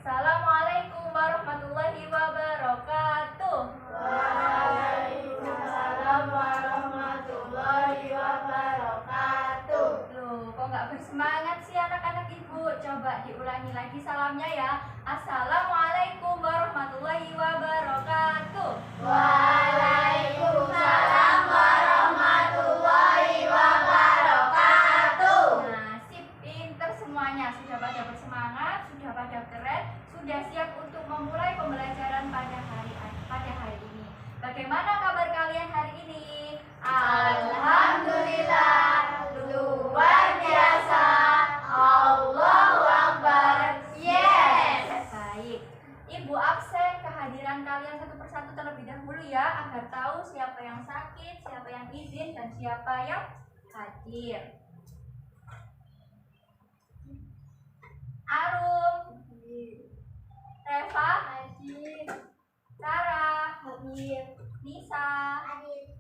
Assalamualaikum warahmatullahi wabarakatuh. Waalaikumsalam warahmatullahi wabarakatuh. Loh, kok nggak bersemangat sih anak-anak ibu? Coba diulangi lagi salamnya ya. Assalamualaikum warahmatullahi wabarakatuh. Waalaikumsalam warahmatullahi wabarakatuh. Nah, sip, pinter semuanya. Sudah pada bersemangat, sudah pada keren, sudah siap untuk memulai pembelajaran pada hari ini. Bagaimana kabar kalian hari ini? Alhamdulillah, luar biasa. Allahu Akbar. Yes. Baik. Ibu absen kehadiran kalian satu persatu terlebih dahulu ya, agar tahu siapa yang sakit, siapa yang izin, dan siapa yang hadir. Arum, Reva, Hadir. Sarah, Hadir. Nisa, Hadir.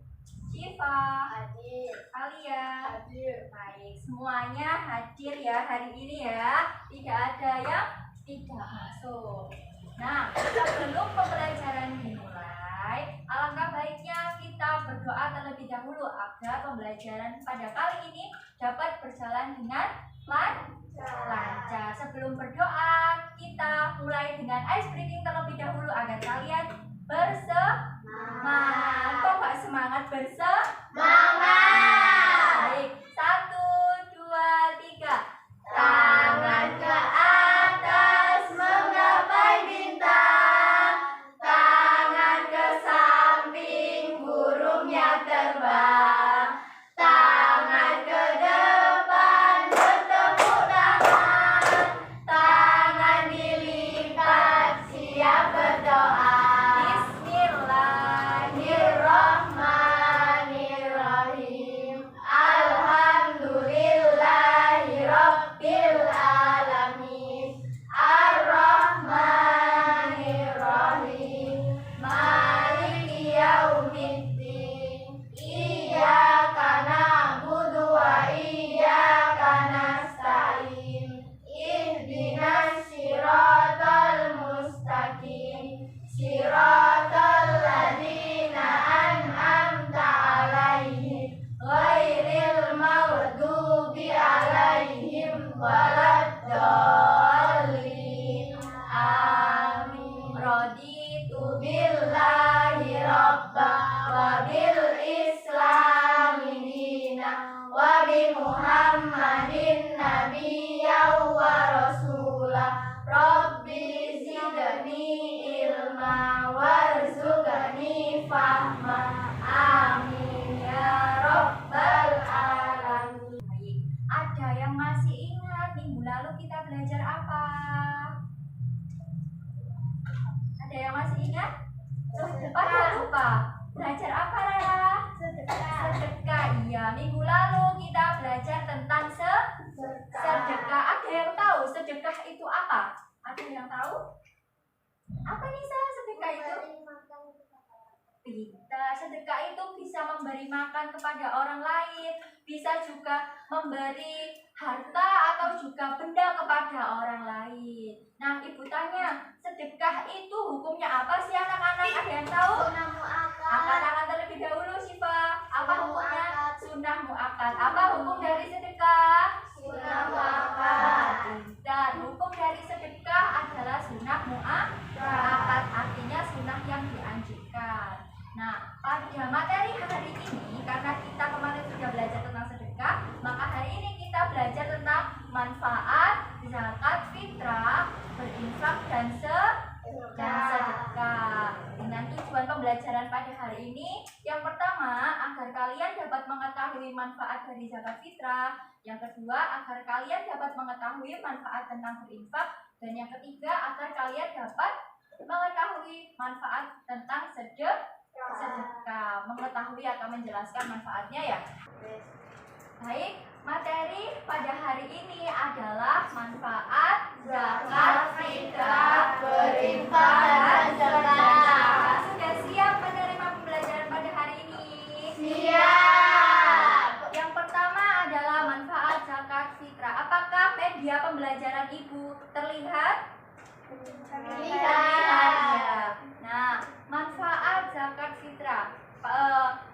Syifa, Hadir. Alia. Hadir. Baik, semuanya hadir ya hari ini ya. Tidak ada yang tidak masuk. Nah, sebelum pembelajaran dimulai, alangkah baiknya kita berdoa terlebih dahulu agar pembelajaran pada kali ini dapat berjalan dengan lancar. Sebelum berdoa, kita mulai dengan ice breathing terlebih dahulu agar kalian bersemangat. Kok nggak semangat Semangat. Baik, 1, 2, 3. Tangan ke atas menggapai bintang, tangan ke samping burungnya terbang, tangan ke depan bertepuk tangan, tangan dilipat siap berdoa. Bismillahirrahmanirrahim. Alhamdulillahirabbil alamin. Ar-Rahmanirrahim. Maliki yaumiddin. Iyyaka na'budu wa iyyaka nasta'in. Ihdinas siratal mustaqim. Siratal ladzina an'amta 'alaihim ghairil maghdubi 'alaihim waladdallin. Amin. Raditu Billahi rabba wa bil islami dina wa bi Muhammadin nabiyya wa rasula. Rabbi zidni ilma warzuqni fahma. Amin ya rabbal alamin. Baik, ada yang masih ingat minggu lalu kita belajar apa? Ada yang masih ingat? Pada lupa. Belajar apa, Rara? Sedekah. Iya, minggu lalu kita belajar tentang sedekah. Ada yang tahu sedekah itu apa? Ada yang tahu? Apa Nisa sedekah itu? Sedekah itu bisa memberi makan kepada orang lain, bisa juga memberi harta atau juga benda kepada orang lain. Nah, ibu tanya, sedekah itu hukumnya apa sih anak-anak? Ada yang tahu? Angkat-angkat terlebih dahulu, Syifa. Apa hukumnya? Sunnah muakkad. Apa hukum dari sedekah? Sunnah muakkad. Dan hukum dari sedekah adalah sunnah muakkad, artinya sunnah yang dianjurkan. Nah, pada materi hari ini, karena kita kemarin sudah belajar tentang sedekah, maka hari ini kita belajar tentang manfaat zakat fitrah, berinfak dan sedekah. Dengan tujuan pembelajaran pada hari ini, yang pertama, agar kalian dapat mengetahui manfaat dari zakat fitrah. Yang kedua, agar kalian dapat mengetahui manfaat tentang berinfak. Dan yang ketiga, agar kalian dapat mengetahui manfaat tentang sedekah, mengetahui atau menjelaskan manfaatnya ya. Baik, materi pada hari ini adalah manfaat Zakat fitrah, berinfak dan sedekah. Sudah siap menerima pembelajaran pada hari ini? Siap. Yang pertama adalah manfaat zakat fitrah. Apakah media pembelajaran ibu terlihat? Ya. Nah, manfaat zakat fitrah.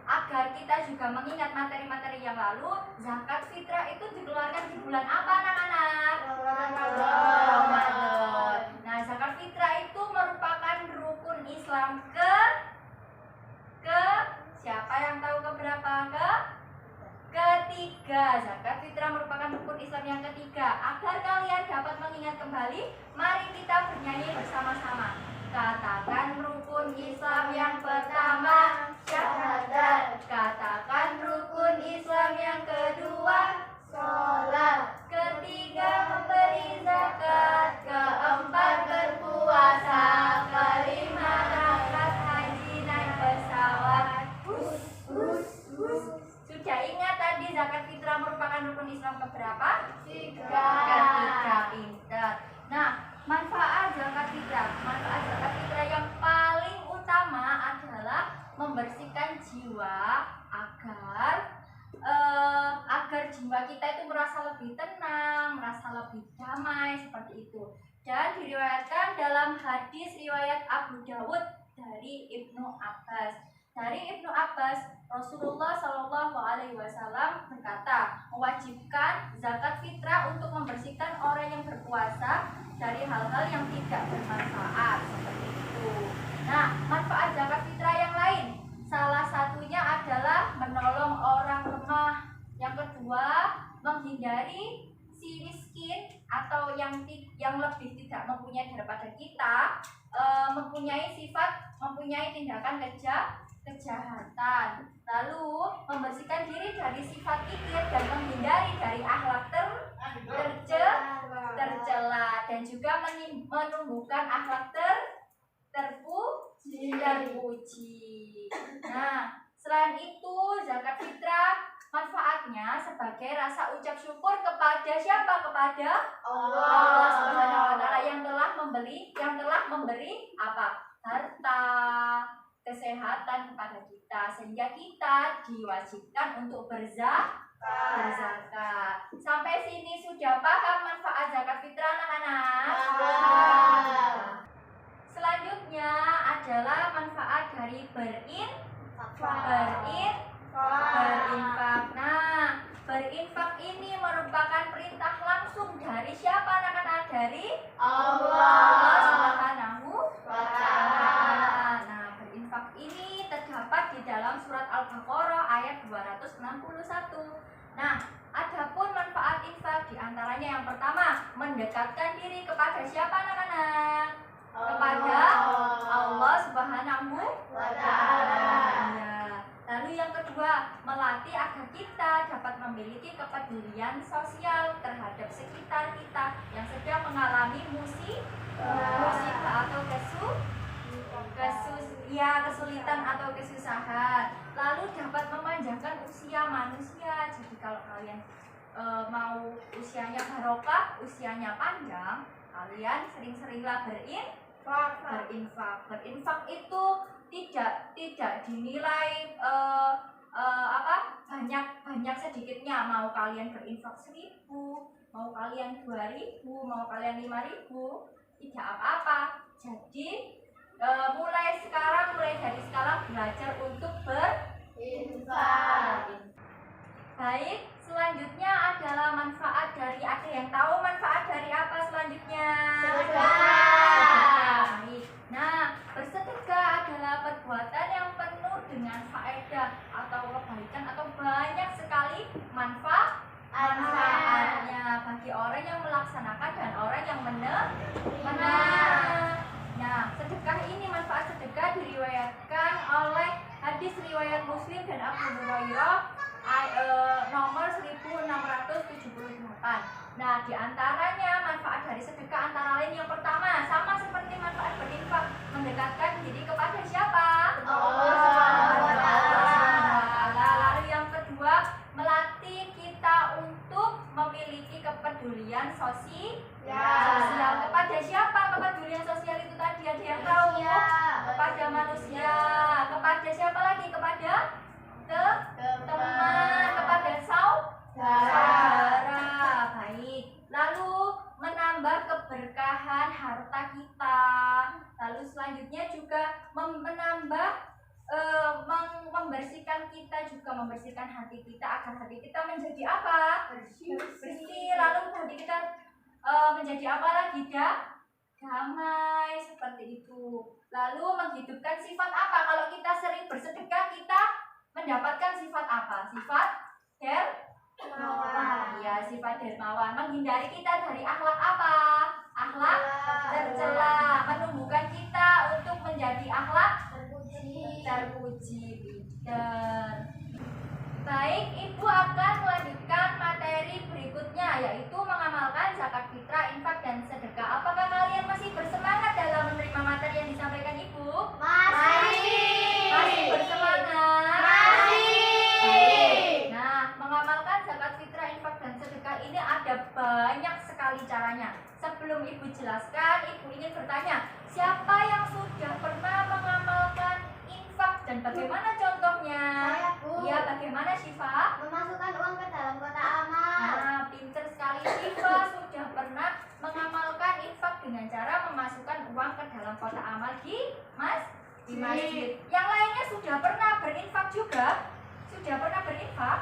Agar kita juga mengingat materi-materi yang lalu, zakat fitrah itu dikeluarkan di bulan apa anak-anak? Ramadan. Nah, zakat fitrah itu merupakan rukun Islam ke siapa yang tahu keberapa? Ketiga. Zakat fitrah merupakan rukun Islam yang ketiga. Agar kalian dapat mengingat kembali, mari kita bernyanyi bersama-sama. Katakan rukun Islam yang pertama, syahadat. Katakan rukun Islam yang kedua, sholat. ketiga memberi zakat, keempat berpuasa, kelima berangkat haji naik pesawat. Sudah ingat tadi zakat fitrah merupakan rukun Islam keberapa? Ketiga, pintar. Nah, manfaat zakat fitrah yang paling utama adalah membersihkan jiwa agar jiwa kita itu merasa lebih tenang, merasa lebih damai seperti itu. Dan diriwayatkan dalam hadis riwayat Abu Dawud dari Ibnu Abbas. Dari Ibnu Abbas, Rasulullah Shallallahu Alaihi Wasallam berkata, mewajibkan zakat fitrah untuk membersihkan orang yang berpuasa dari hal-hal yang tidak bermanfaat seperti itu. Nah, manfaat zakat fitrah yang lain, salah satunya adalah menolong orang lemah. Yang kedua, menghindari si miskin atau yang lebih tidak mempunyai daripada kita, mempunyai tindakan kejahatan. Lalu membersihkan diri dari sifat kikir dan menghindari dari akhlak tercela dan juga menumbuhkan akhlak terpuji. Nah, selain itu zakat fitrah manfaatnya sebagai rasa ucap syukur kepada siapa? Kepada Allah Subhanahu wa taala yang telah memberi apa? Harta, kesehatan kepada kita, sehingga kita diwajibkan untuk berzakat. Sampai sini sudah paham manfaat zakat fitrah anak-anak? Selanjutnya adalah manfaat dari berinfak. Nah, berinfak ini merupakan perintah langsung dari siapa anak-anak? Dari Allah Subhanahu wa taala. Nah, berinfak ini terdapat di dalam surat Al-Baqarah ayat 261. Nah, adapun manfaat infak diantaranya yang pertama, mendekatkan diri kepada siapa anak-anak? Kepada Allah Subhanahu wa taala. Lalu yang kedua, melatih agar kita dapat memiliki kepedulian sosial terhadap sekitar kita yang sedang mengalami musibah atau kesulitan atau kesusahan. Lalu dapat memanjangkan usia manusia. Jadi kalau kalian mau usianya barokah, usianya panjang, kalian sering-seringlah berinfak. Berinfak itu tidak dinilai banyak sedikitnya. Mau kalian berinfak 1.000, mau kalian 2.000, mau kalian 5.000, tidak apa-apa. Jadi mulai dari sekarang belajar untuk berinfak. Baik, selanjutnya adalah manfaat dari, ada yang tahu manfaat dari apa selanjutnya? Sedekah. Nah, bersedekah adalah perbuatan yang penuh dengan faedah atau kebaikan atau banyak sekali manfaatnya bagi orang yang melaksanakan dan orang yang menerima. Nah, sedekah ini, manfaat sedekah diriwayatkan oleh hadis riwayat Muslim dan Abu Hurairah nomor 1678. Nah, diantaranya manfaat dari sedekah antara lain yang pertama, sama seperti manfaat berinfak, mendekatkan diri kepada siapa? Allah Subhanahu wa taala. Lalu yang kedua, melatih kita untuk memiliki kepedulian sosial. Kepada siapa kepedulian sosial itu tadi? Ada yang tahu? Kepada manusia. Kepada siapa lagi? Kepada teman, kepada saudara. Baik. Lalu menambah keberkahan harta kita. Lalu selanjutnya juga menambah membersihkan kita, juga membersihkan hati kita agar hati kita menjadi apa? Bersih. Lalu hati kita menjadi apa lagi? Damai, seperti itu. Lalu menghidupkan sifat apa? Kalau kita sering bersedekah, kita mendapatkan sifat apa? Sifat dermawan. Ya, sifat dermawan. Menghindari kita dari akhlak apa? Akhlak tercela. Menumbuhkan kita untuk menjadi akhlak terpuji. Pinter. Baik, Ibu akan melanjutkan materi berikutnya, yaitu mengamalkan zakat fitrah, infak, dan sedekah. Apakah kalian masih bersemangat dalam menerima materi yang disampaikan Ibu? Masih bersemangat? Baik. Nah, mengamalkan zakat fitrah, infak, dan sedekah ini ada banyak sekali caranya. Sebelum Ibu jelaskan, Ibu ingin bertanya, siapa yang sudah pernah mengamalkan infak dan bagaimana contohnya? Saya, Bu. Ya, bagaimana Syifa? Memasukkan uang ke dalam kotak amal. Nah, pinter sekali Syifa sudah pernah mengamalkan infak dengan cara memasukkan uang ke dalam kotak amal di masjid. Yang lainnya sudah pernah berinfak juga? Sudah pernah berinfak?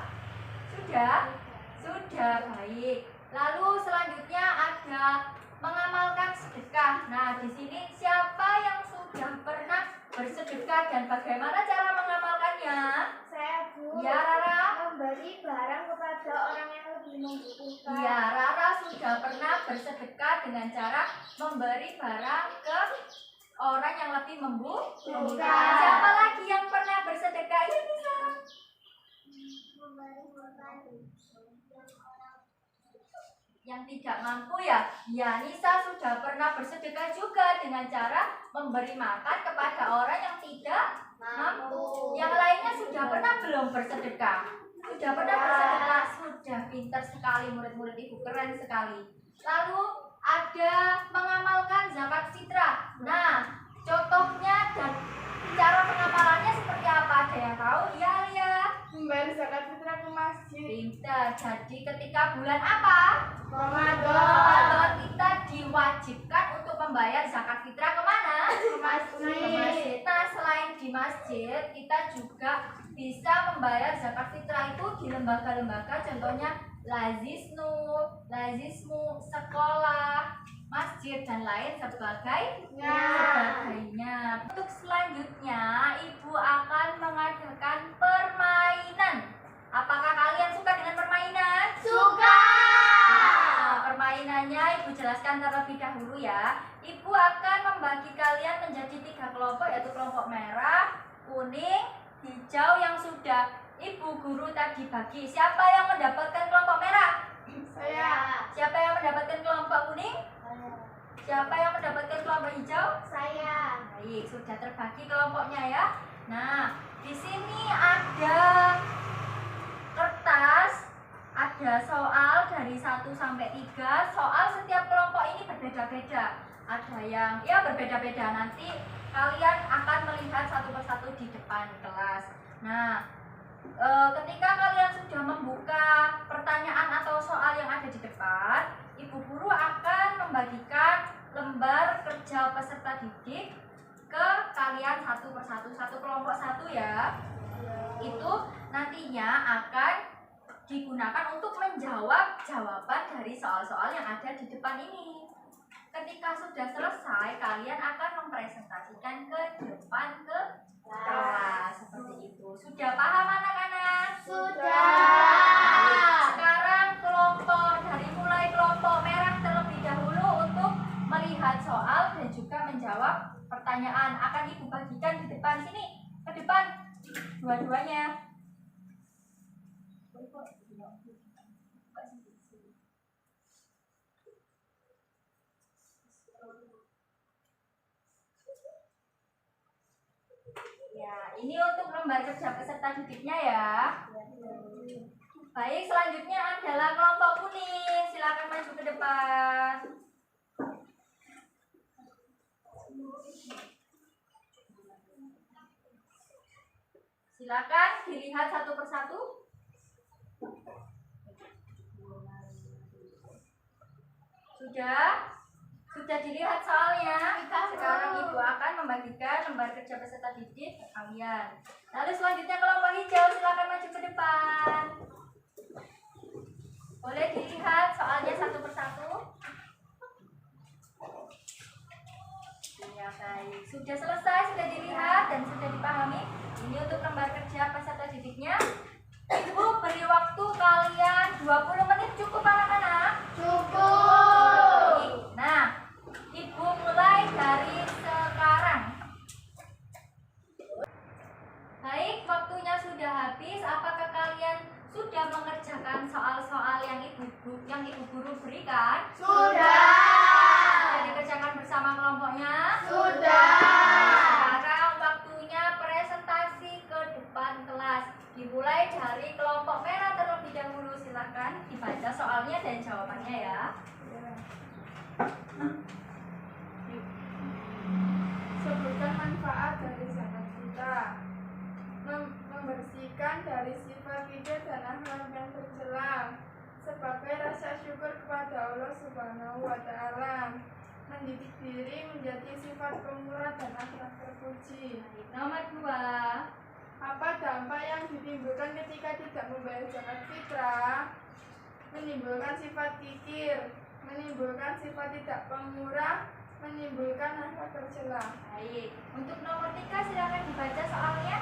Sudah, baik. Lalu selanjutnya ada mengamalkan sedekah. Nah, di sini siapa yang sudah pernah bersedekah dan bagaimana cara mengamalkannya? Saya, Bu. Ya, Rara. Memberi barang kepada orang yang lebih membutuhkan. Ya, Rara sudah pernah bersedekah dengan cara memberi barang ke orang yang lebih membutuhkan. Siapa lagi yang pernah bersedekah? Ya, bisa. Yang tidak mampu ya, Nisa sudah pernah bersedekah juga dengan cara memberi makan kepada orang yang tidak mampu. Yang lainnya sudah pernah belum bersedekah? Sudah pernah bersedekah? Sudah, pintar sekali murid-murid Ibu, keren sekali. Lalu ada mengamalkan zakat fitrah. Nah, contohnya dan cara pengamalannya seperti apa? Ada yang tahu? Ya. Membayar zakat fitrah ke masjid. Pintar. Jadi ketika bulan apa? Ramadan. Kita diwajibkan untuk membayar zakat fitrah kemana? Ke masjid. Nah, selain di masjid, kita juga bisa membayar zakat fitrah itu di lembaga-lembaga, contohnya lazismu, sekolah, masjid, dan lain sebagainya. Untuk selanjutnya, Ibu akan mengadakan permainan. Apakah kalian suka dengan permainan? Suka. Nah, permainannya Ibu jelaskan terlebih dahulu ya. Ibu akan membagi kalian menjadi 3 kelompok, yaitu kelompok merah, kuning, hijau yang sudah Ibu guru tadi bagi. Siapa yang mendapatkan kelompok merah? Saya. Siapa yang mendapatkan kelompok kuning? Siapa yang mendapatkan kelompok hijau? Saya. Baik, sudah terbagi kelompoknya ya. Nah, di sini ada kertas, ada soal dari 1 sampai 3. Soal setiap kelompok ini berbeda-beda. Ada yang ya berbeda-beda, nanti kalian akan melihat satu persatu di depan kelas. Nah, ketika kalian sudah membuka pertanyaan atau soal yang ada di depan, Ibu guru akan membagikan lembar kerja peserta didik ke kalian satu persatu, satu kelompok satu ya. Itu nantinya akan digunakan untuk menjawab jawaban dari soal-soal yang ada di depan ini. Ketika sudah selesai, kalian akan mempresentasikan ke depan ke kelas seperti itu. Sudah paham anak-anak? Sudah. Sekarang mulai kelompok merah terlebih dahulu untuk melihat soal dan juga menjawab pertanyaan. Akan Ibu bagikan di depan sini, ke depan dua-duanya. Ya, ini untuk lembar kerja peserta didiknya ya. Baik, selanjutnya adalah kelompok kuning. Silakan maju ke depan. Silakan dilihat satu persatu. Sudah dilihat soalnya. Sekarang Ibu akan membagikan lembar kerja peserta didik ke kalian. Lalu selanjutnya kelompok hijau, silakan maju ke depan. Boleh dilihat soalnya satu persatu. Ya baik, sudah selesai, sudah dilihat dan sudah dipahami. Ini untuk lembar kerja peserta didiknya. Ibu beri waktu kalian 20 menit, cukup anak-anak? Cukup. Nah, Ibu mulai dari sekarang. Baik, waktunya sudah habis. Apakah kalian sudah mengerjakan soal-soal yang Ibu Guru berikan? Sudah. Sudah dikerjakan bersama kelompoknya? Sudah. Sekarang waktunya presentasi ke depan kelas. Dimulai dari kelompok merah terlebih dahulu. Silakan dibaca soalnya dan jawabannya ya. Sebutkan manfaat dari zakat fitrah. Membersihkan dari sifat tidak dan akhlak yang tercela sebagai rasa syukur kepada Allah Subhanahu wa Ta'ala. Mendidik diri menjadi sifat pemurah dan akhlak terpuji. Nomor 2. Apa dampak yang ditimbulkan ketika tidak membayar zakat fitrah? Menimbulkan sifat kikir, menimbulkan sifat tidak pemurah, menimbulkan akhlak tercela. Baik, untuk nomor 3 silakan dibaca soalnya.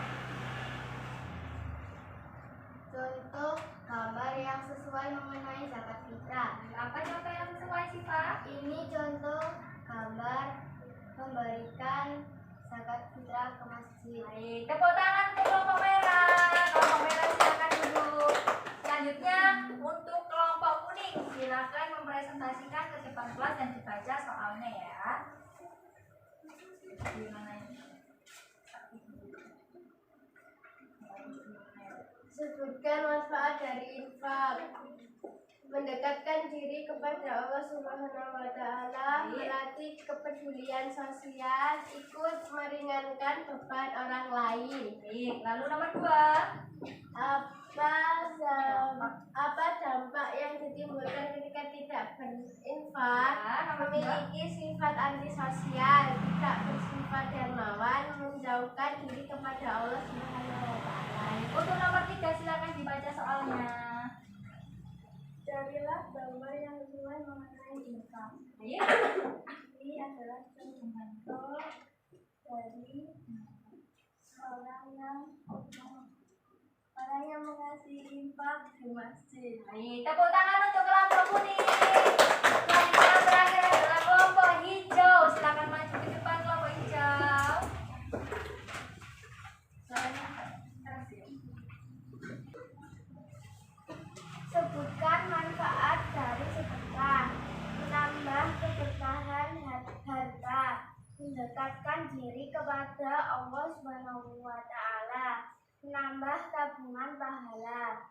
Contoh gambar yang sesuai mengenai zakat fitrah. Apa contoh yang sesuai sih Pak? Ini contoh gambar memberikan zakat fitrah ke masjid. Baik, tepuk tangan untuk kelompok merah. Kelompok merah silakan duduk. Selanjutnya untuk kelompok kuning silakan mempresentasikan ke depan kelas dan dibaca soalnya ya. Gimana ini? Sebutkan manfaat dari infak. Mendekatkan diri kepada Allah Subhanahu wa Ta'ala, melatih kepedulian sosial, ikut meringankan beban orang lain. Baik, lalu nomor 2. Apa dampak yang ditimbulkan ketika tidak berinfak? Memiliki sifat antisosial, tidak bersifat dermawan, menjauhkan diri kepada Allah Subhanahu wa Ta'ala. Untuk nomor 3 silakan dibaca soalnya. Carilah gambar yang sesuai mengenai infak. Baik. Ini adalah contoh dari orang yang mengasih infak di masjid. Baik, tepuk tangan untuk kelompok kuning. Selanjutnya terakhir adalah kelompok hijau. Silakan maju ke depan kelompok hijau. Suaranya keras ya. Sebutkan manfaat dari sedekah. Menambah keberkahan harta, mendekatkan diri kepada Allah Subhanahu wa Ta'ala, menambah tabungan pahala.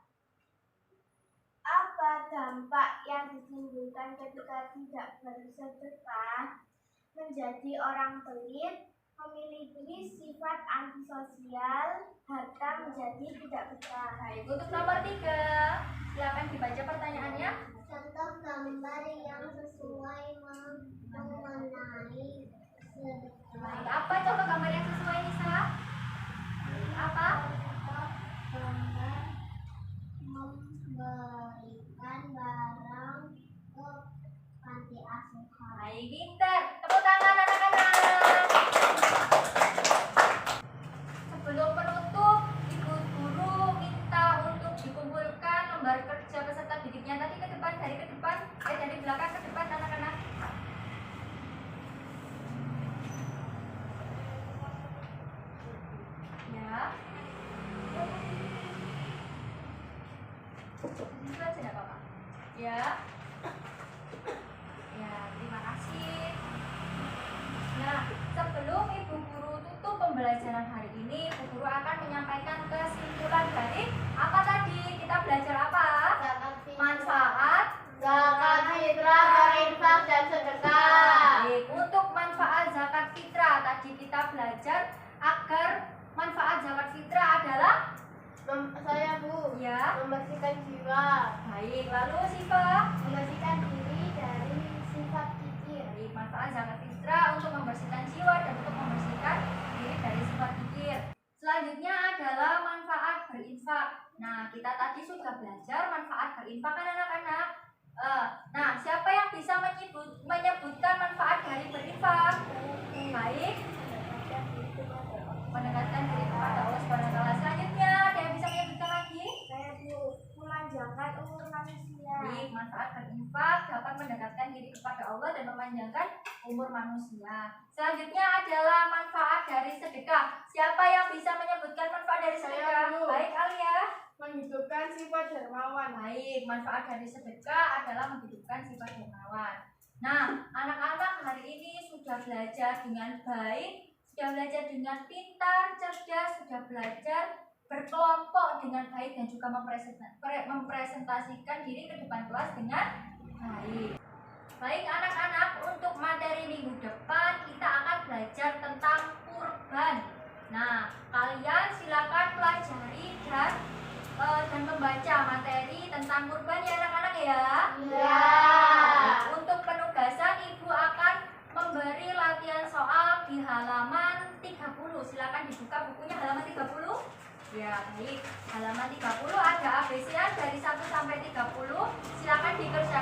Apa dampak yang ditimbulkan ketika tidak bersedekah? Menjadi orang pelit, memiliki sifat antisosial, harta menjadi tidak betah. Baik, untuk nomor 3 silakan dibaca pertanyaannya. Contoh gambar yang sesuai mengenai Baik, apa contoh gambar yang sesuai Nisa? Apa? gambar memberikan barang ke panti asuhan. Baik, pintar. Tepuk tangan anak-anak. Sebelum penutup, Ibu Guru minta untuk dikumpulkan lembar kerja peserta didiknya tadi ke depan, dari belakang ke depan anak-anak. Ya. Itu aja enggak apa-apa. Ya. Ya, terima kasih. Nah, sebelum Ibu Guru tutup pembelajaran hari ini, Ibu Guru akan menyampaikan kesimpulan dari apa tadi? Kita belajar apa? Manfaat Zakat fitrah, berinfak dan sedekah. Baik, untuk manfaat zakat fitrah tadi kita belajar agar manfaat zakat fitrah adalah Saya Bu, ya. membersihkan jiwa, Baik, lalu Siva membersihkan diri dari sifat zakat fitrah untuk membersihkan jiwa dan untuk membersihkan diri dari sifat kikir. Selanjutnya adalah manfaat berinfak. Nah, kita tadi sudah belajar manfaat berinfak kan anak-anak? Nah, siapa yang bisa menyebutkan manfaat dari berinfak? Baik, mendekatkan diri kepada Allah Subhanahu wa taala. Selanjutnya, ada yang bisa menyebutkan lagi? Saya memanjangkan umur manusia. Baik, manfaat berinfak dapat mendekatkan diri kepada Allah dan memanjangkan umur manusia. Selanjutnya adalah manfaat dari sedekah. Siapa yang bisa menyebutkan manfaat dari sedekah? Saya, Bu. Baik, Alia. Menghidupkan sifat dermawan. Baik, manfaat dari sedekah adalah menghidupkan sifat dermawan. Nah, anak-anak hari ini sudah belajar dengan baik, sudah belajar dengan pintar, cerdas, sudah belajar berkelompok dengan baik dan juga mempresentasikan diri ke depan kelas dengan baik. Baik anak-anak, untuk materi minggu depan kita akan belajar tentang kurban. Nah, kalian silakan pelajari dan membaca materi tentang kurban ya anak-anak ya. Ya. Untuk penugasan ibu akan memberi latihan soal di halaman 30. Silakan dibuka bukunya halaman 30. Ya, baik. Halaman 30 ada ABC-an dari 1 sampai 30. Silakan dikerjakan